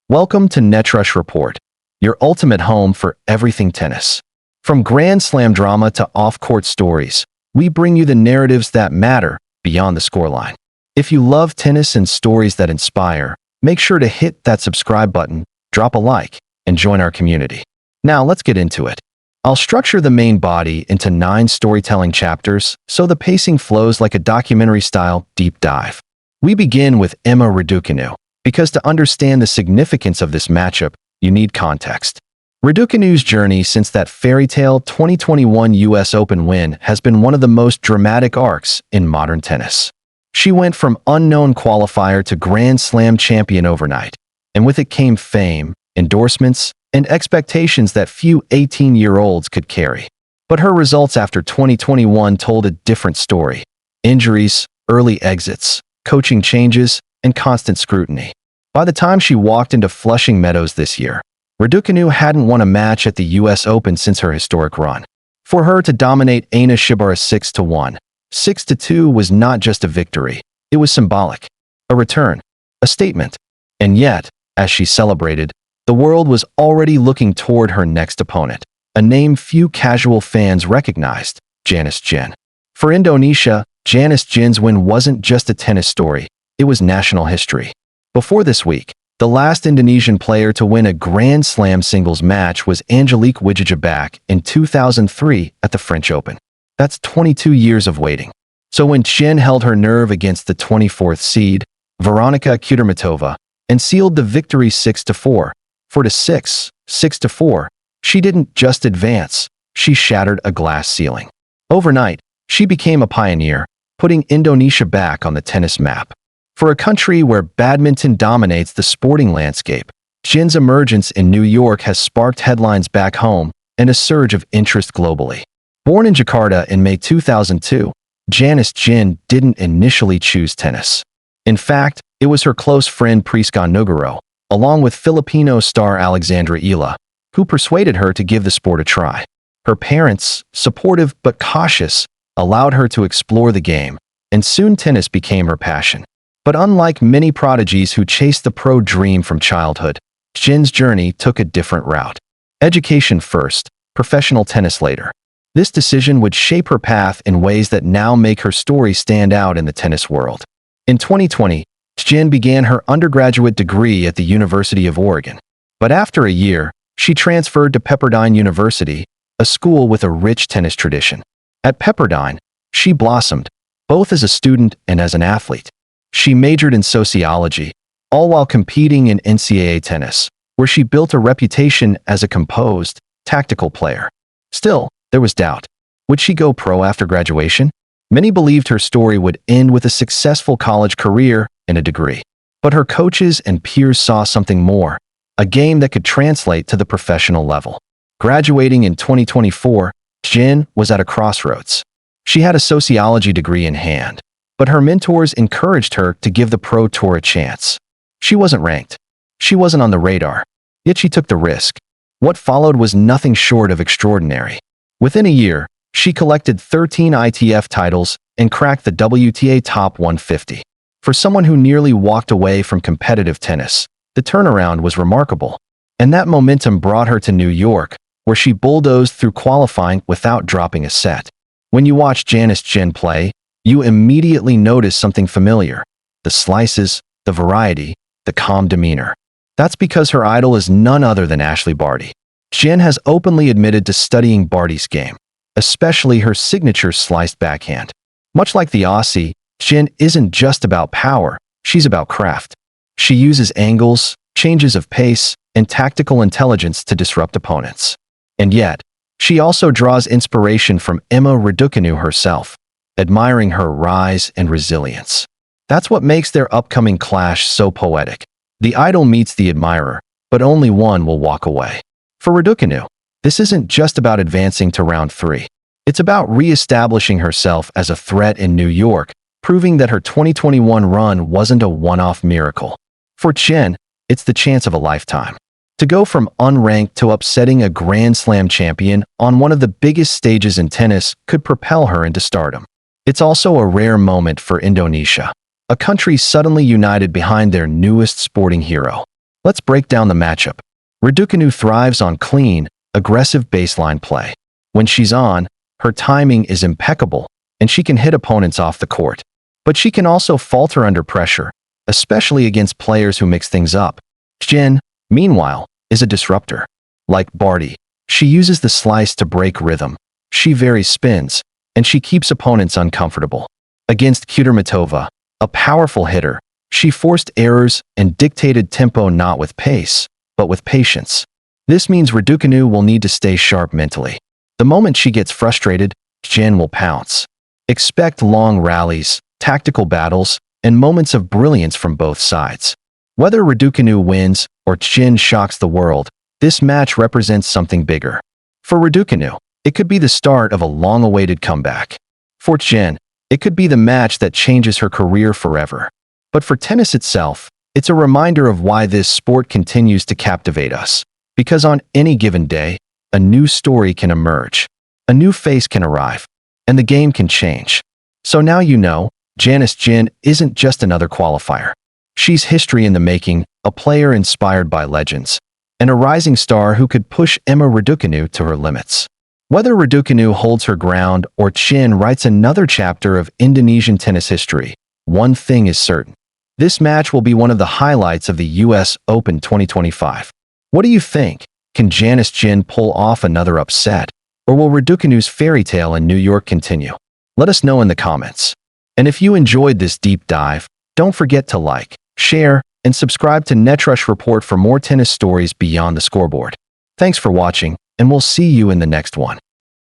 Welcome to Netrush Report, your ultimate home for everything tennis. From Grand Slam drama to off-court stories, we bring you the narratives that matter beyond the scoreline. If you love tennis and stories that inspire, make sure to hit that subscribe button, drop a like, and join our community. Now let's get into it. I'll structure the main body into 9 storytelling chapters so the pacing flows like a documentary-style deep dive. We begin with Emma Raducanu, because to understand the significance of this matchup, you need context. Raducanu's journey since that fairy tale 2021 US Open win has been one of the most dramatic arcs in modern tennis. She went from unknown qualifier to Grand Slam champion overnight, and with it came fame, endorsements, and expectations that few 18-year-olds could carry. But her results after 2021 told a different story. Injuries, early exits, coaching changes, and constant scrutiny. By the time she walked into Flushing Meadows this year, Raducanu hadn't won a match at the US Open since her historic run. For her to dominate Ana Shibara 6-1, 6-2 was not just a victory, it was symbolic. A return, a statement. And yet, as she celebrated, the world was already looking toward her next opponent, a name few casual fans recognized, Janice Tjen. For Indonesia, Janice Tjen's win wasn't just a tennis story, it was national history. Before this week, the last Indonesian player to win a Grand Slam singles match was Ashleigh Barty in 2003 at the French Open. That's 22 years of waiting. So when Tjen held her nerve against the 24th seed, Veronika Kudermetova, and sealed the victory 6-4, 4-6, 6-4, she didn't just advance, she shattered a glass ceiling. Overnight, she became a pioneer, putting Indonesia back on the tennis map. For a country where badminton dominates the sporting landscape, Tjen's emergence in New York has sparked headlines back home and a surge of interest globally. Born in Jakarta in May 2002, Janice Tjen didn't initially choose tennis. In fact, it was her close friend Priska Nugaro, along with Filipino star Alexandra Ila, who persuaded her to give the sport a try. Her parents, supportive but cautious, allowed her to explore the game, and soon tennis became her passion. But unlike many prodigies who chased the pro dream from childhood, Tjen's journey took a different route. Education first, professional tennis later. This decision would shape her path in ways that now make her story stand out in the tennis world. In 2020, Tjen began her undergraduate degree at the University of Oregon. But after a year, she transferred to Pepperdine University, a school with a rich tennis tradition. At Pepperdine, she blossomed, both as a student and as an athlete. She majored in sociology, all while competing in NCAA tennis, where she built a reputation as a composed, tactical player. Still, there was doubt. Would she go pro after graduation? Many believed her story would end with a successful college career and a degree. But her coaches and peers saw something more, a game that could translate to the professional level. Graduating in 2024, Tjen was at a crossroads. She had a sociology degree in hand, but her mentors encouraged her to give the pro tour a chance. She wasn't ranked. She wasn't on the radar. Yet she took the risk. What followed was nothing short of extraordinary. Within a year, she collected 13 ITF titles and cracked the WTA Top 150. For someone who nearly walked away from competitive tennis, the turnaround was remarkable. And that momentum brought her to New York, where she bulldozed through qualifying without dropping a set. When you watch Janice Tjen play, you immediately notice something familiar. The slices, the variety, the calm demeanor. That's because her idol is none other than Ashleigh Barty. Tjen has openly admitted to studying Barty's game, especially her signature sliced backhand. Much like the Aussie, Tjen isn't just about power, she's about craft. She uses angles, changes of pace, and tactical intelligence to disrupt opponents. And yet, she also draws inspiration from Emma Raducanu herself, admiring her rise and resilience. That's what makes their upcoming clash so poetic. The idol meets the admirer, but only one will walk away. For Raducanu, this isn't just about advancing to round 3. It's about re-establishing herself as a threat in New York, proving that her 2021 run wasn't a one-off miracle. For Tjen, it's the chance of a lifetime. To go from unranked to upsetting a Grand Slam champion on one of the biggest stages in tennis could propel her into stardom. It's also a rare moment for Indonesia, a country suddenly united behind their newest sporting hero. Let's break down the matchup. Raducanu thrives on clean, aggressive baseline play. When she's on, her timing is impeccable, and she can hit opponents off the court. But she can also falter under pressure, especially against players who mix things up. Tjen, meanwhile, is a disruptor. Like Barty, she uses the slice to break rhythm. She varies spins, and she keeps opponents uncomfortable. Against Kudermetova, a powerful hitter, she forced errors and dictated tempo not with pace, but with patience. This means Raducanu will need to stay sharp mentally. The moment she gets frustrated, Tjen will pounce. Expect long rallies, tactical battles, and moments of brilliance from both sides. Whether Raducanu wins or Tjen shocks the world, this match represents something bigger. For Raducanu, it could be the start of a long-awaited comeback. For Tjen, it could be the match that changes her career forever. But for tennis itself, it's a reminder of why this sport continues to captivate us. Because on any given day, a new story can emerge, a new face can arrive, and the game can change. So now you know, Janice Tjen isn't just another qualifier. She's history in the making, a player inspired by legends, and a rising star who could push Emma Raducanu to her limits. Whether Raducanu holds her ground or Tjen writes another chapter of Indonesian tennis history, one thing is certain. This match will be one of the highlights of the US Open 2025. What do you think? Can Janice Tjen pull off another upset? Or will Raducanu's fairy tale in New York continue? Let us know in the comments. And if you enjoyed this deep dive, don't forget to like, share, and subscribe to Netrush Report for more tennis stories beyond the scoreboard. Thanks for watching, and we'll see you in the next one.